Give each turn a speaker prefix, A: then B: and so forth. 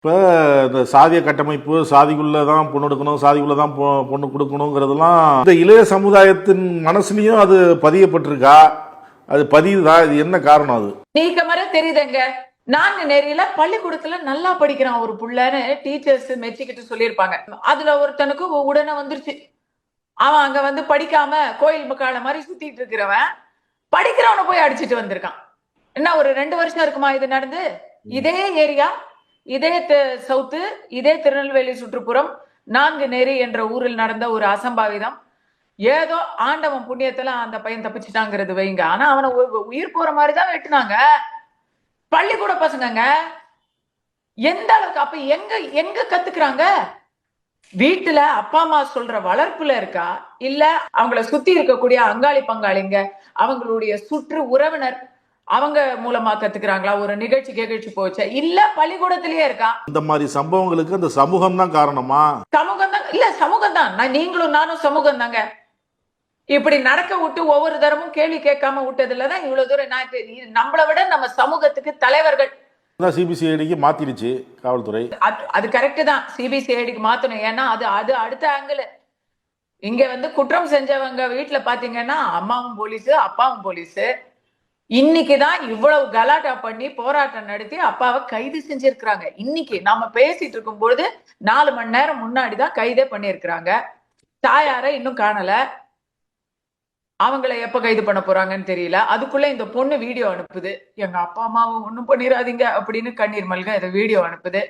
A: இப்போ இந்த சாதிய கட்டமைப்பு, சாதிக்குள்ளே தான் பொண்ணு எடுக்கணும், சாதிக்குள்ளே தான் பொண்ணு கொடுக்கணுங்கிறதுலாம் இந்த இளைய சமுதாயத்தின் மனசுலையும் அது பதியப்பட்டிருக்கா? அது பதியுதா? இது என்ன காரணம்? அது
B: நீக்க மாதிரி தெரியுதுங்க. நான்கு நேரில பள்ளிக்கூடத்துல நல்லா படிக்கிறான் ஒரு புள்ளன்னு டீச்சர்ஸ் மெச்சிக்கிட்டு சொல்லியிருப்பாங்க. அதுல ஒருத்தனுக்கு உடனே வந்துருச்சு. அவன் அங்க வந்து படிக்காம கோயில் முக்கால மாதிரி சுத்திட்டு இருக்கிறவன் படிக்கிறவனை போய் அடிச்சிட்டு வந்திருக்கான். என்ன ஒரு 2 வருஷம் இருக்குமா இது நடந்து? இதே ஏரியா, இதே சவுத்து, இதே திருநெல்வேலி சுற்றுப்புறம் 4 நேரி என்ற ஊரில் நடந்த ஒரு அசம்பாவிதம். ஏதோ ஆண்டவன் புண்ணியத்துல அந்த பையன் தப்பிச்சுட்டாங்கிறது வைங்க. ஆனா அவனை உயிர் போற மாதிரிதான் வெட்டினாங்க. பள்ளிக்கூட பசங்க எந்த அளவுக்கு அப்ப எங்க எங்க கத்துக்கிறாங்க? வீட்டுல அப்பா அம்மா சொல்ற வளர்ப்புல இருக்கா, இல்ல அவங்கள சுத்தி இருக்கக்கூடிய அங்காளி பங்காளிங்க, அவங்களுடைய சுற்று உறவினர் அவங்க மூலமா கத்துக்கிறாங்களா? ஒரு நிகழ்ச்சி போச்சு, இல்ல பள்ளிக்கூடத்திலேயே இருக்கா?
A: இந்த மாதிரி சம்பவங்களுக்கு அந்த சமூகம் தான் காரணமா?
B: சமூகம் தான், இல்ல சமூகம் தான். நீங்களும் நானும் சமூகம் தாங்க. இப்படி நடக்க விட்டு ஒவ்வொரு தரமும் கேள்வி கேட்காம விட்டதுலதான் இவ்வளவு தூரம். நம்மளை விட நம்ம சமூகத்துக்கு தலைவர்கள்
A: சிபிசிஐடிக்கு மாத்திருச்சு காவல்துறை.
B: அது கரெக்ட் தான், சிபிசிஐடிக்கு மாத்தணும். ஏன்னா அது அது அடுத்த ஆங்கிள். இங்க வந்து குற்றம் செஞ்சவங்க வீட்டுல பாத்தீங்கன்னா அம்மாவும் போலீஸ், அப்பாவும் போலீஸ். இன்னைக்குதான் இவ்வளவு கலாட்டா பண்ணி போராட்டம் நடத்தி அப்பாவை கைது செஞ்சிருக்கிறாங்க. இன்னைக்கு நாம பேசிட்டு இருக்கும் பொழுது 4 மணி நேரம் முன்னாடிதான் கைதே பண்ணிருக்கிறாங்க. தாயார இன்னும் காணல. அவங்கள எப்ப கைது பண்ண போறாங்கன்னு தெரியல. அதுக்குள்ள இந்த பொண்ணு வீடியோ அனுப்புது, எங்க அப்பா அம்மாவை ஒண்ணும் பண்ணிடாதீங்க அப்படின்னு கண்ணீர் மல்க இதை வீடியோ அனுப்புது.